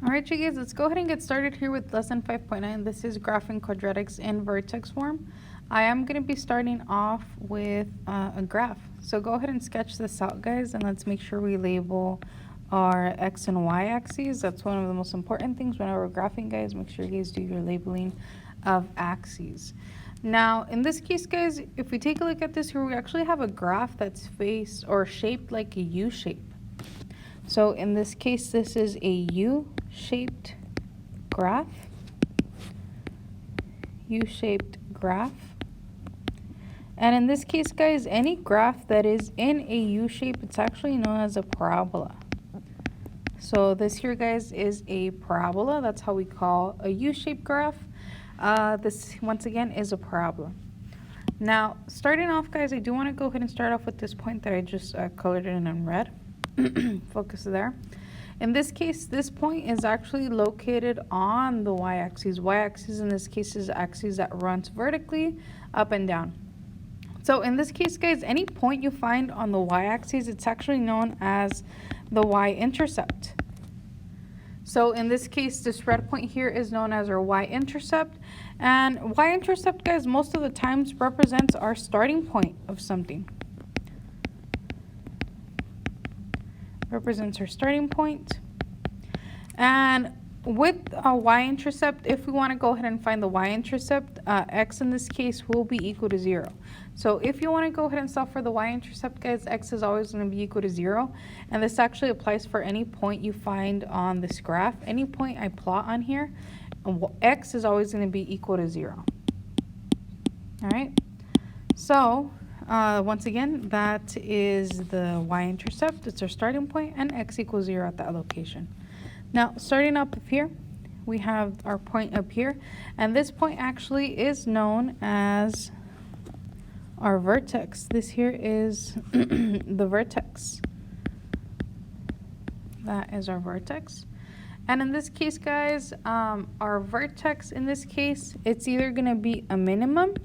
Alright, you guys, let's go ahead and get started here with lesson 5.9. This is graphing quadratics in vertex form. I am going to be starting off with a graph. So go ahead and sketch this out, guys, and let's make sure we label our x and y axes. That's one of the most important things whenever we're graphing, guys. Make sure you guys do your labeling of axes. Now, in this case, guys, if we take a look at this here, we actually have a graph that's faced or shaped like a U shape. So in this case, this is a U-shaped graph. U-shaped graph. And in this case, guys, any graph that is in a U shape, it's actually known as a parabola. So this here, guys, is a parabola. That's how we call a U-shaped graph. This, once again, is a parabola. Now, starting off, guys, I do want to go ahead and start off with this point that I just colored in red. Focus there. In this case, this point is actually located on the y-axis. Y-axis in this case is axis that runs vertically up and down. So in this case, guys, any point you find on the y-axis, it's actually known as the y-intercept. So in this case, this red point here is known as our y-intercept. And y-intercept, guys, most of the times represents our starting point of something. Represents our starting point. And with a y-intercept, if we want to go ahead and find the y-intercept, x in this case will be equal to 0. So if you want to go ahead and solve for the y-intercept, guys, x is always going to be equal to 0. And this actually applies for any point you find on this graph. Any point I plot on here, x is always going to be equal to 0. All right. So once again, that is the y-intercept. It's our starting point, and x equals 0 at that location. Now, starting up here, we have our point up here, and this point actually is known as our vertex. This here is the vertex. That is our vertex. And in this case, guys, our vertex in this case, it's either going to be a minimum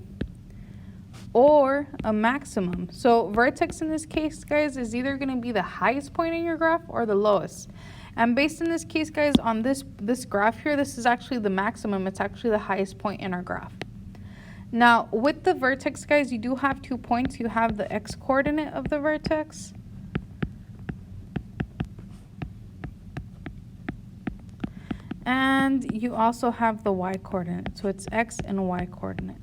or a maximum. So vertex in this case, guys, is either going to be the highest point in your graph or the lowest. And based in this case, guys, on this graph here, this is actually the maximum. It's actually the highest point in our graph. Now, with the vertex, guys, you do have 2 points. You have the x-coordinate of the vertex. And you also have the y-coordinate. So it's x and y-coordinate.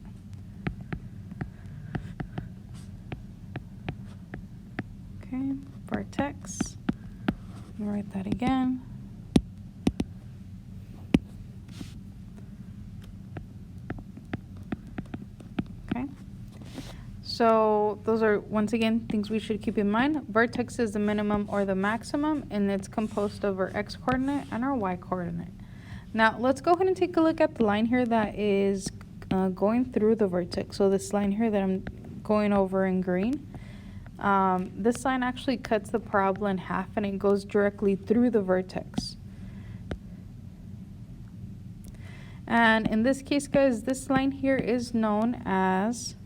Okay, vertex. Let me write that again. Okay. So those are, once again, things we should keep in mind. Vertex is the minimum or the maximum, and it's composed of our x-coordinate and our y-coordinate. Now, let's go ahead and take a look at the line here that is going through the vertex. So this line here that I'm going over in green. This line actually cuts the parabola in half, and it goes directly through the vertex. And in this case, guys, this line here is known as,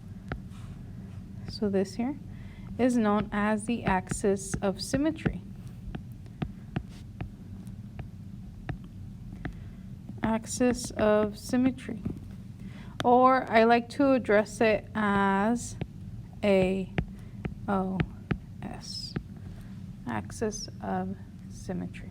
so this here is known as the axis of symmetry. Axis of symmetry. Or I like to address it as AOS, axis of symmetry.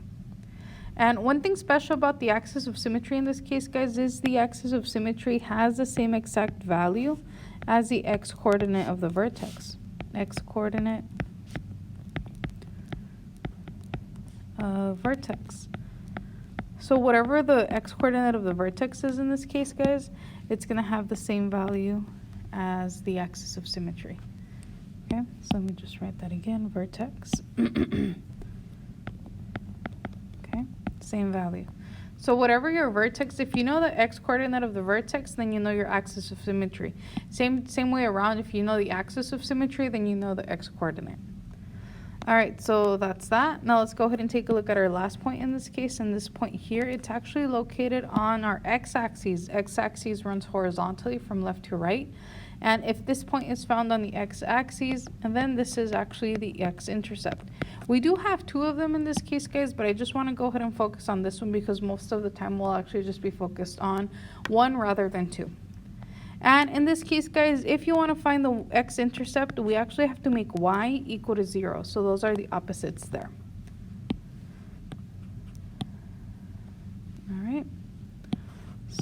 And one thing special about the axis of symmetry in this case, guys, is the axis of symmetry has the same exact value as the x-coordinate of the vertex. X-coordinate of vertex. So whatever the x-coordinate of the vertex is in this case, guys, it's going to have the same value as the axis of symmetry. Okay, so let me just write that again, vertex. Okay, same value. So whatever your vertex, if you know the x-coordinate of the vertex, then you know your axis of symmetry. Same way around, if you know the axis of symmetry, then you know the x-coordinate. All right, so that's that. Now let's go ahead and take a look at our last point in this case. And this point here, it's actually located on our x-axis. X-axis runs horizontally from left to right. And if this point is found on the x-axis, and then this is actually the x-intercept. We do have two of them in this case, guys, but I just want to go ahead and focus on this one because most of the time we'll actually just be focused on one rather than two. And in this case, guys, if you want to find the x-intercept, we actually have to make y equal to 0. So those are the opposites there. All right.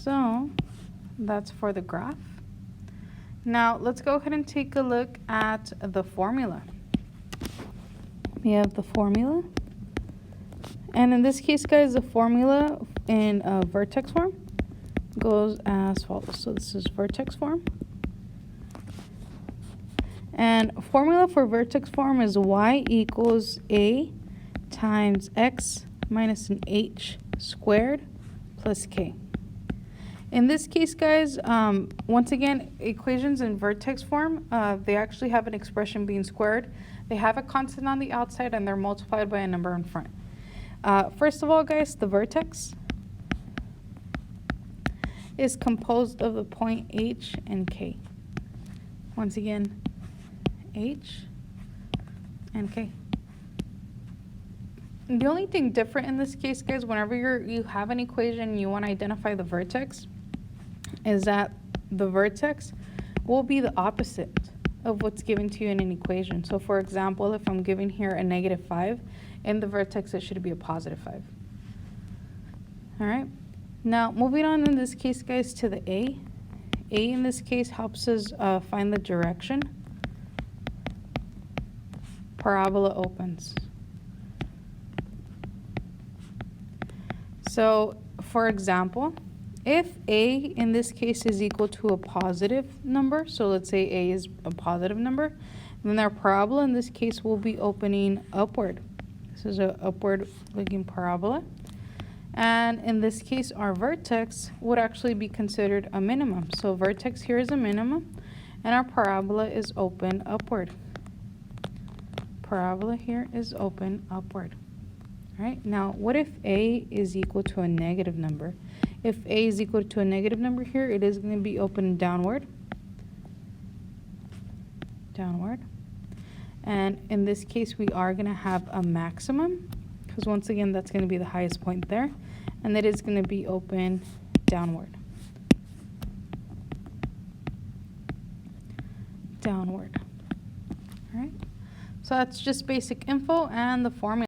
So that's for the graph. Now let's go ahead and take a look at the formula. We have the formula. And in this case, guys, the formula in vertex form goes as follows. So this is vertex form. And formula for vertex form is y equals a times x minus an h squared plus k. In this case, guys, once again, equations in vertex form, they actually have an expression being squared. They have a constant on the outside and they're multiplied by a number in front. First of all, guys, the vertex is composed of the point H and K. Once again, H and K. The only thing different in this case, guys, whenever you have an equation and you want to identify the vertex, is that the vertex will be the opposite of what's given to you in an equation. So for example, if I'm giving here a -5, in the vertex it should be a +5. All right. Now moving on in this case, guys, to the A. A in this case helps us find the direction parabola opens. So for example, if A in this case is equal to a positive number, so let's say A is a positive number, then our parabola in this case will be opening upward. This is an upward looking parabola. And in this case, our vertex would actually be considered a minimum. So vertex here is a minimum, and our parabola is open upward. Parabola here is open upward. All right, now what if A is equal to a negative number? If A is equal to a negative number here, it is going to be open downward. Downward. And in this case, we are going to have a maximum, because once again, that's going to be the highest point there. And that is going to be open downward. Downward. All right. So that's just basic info and the formula.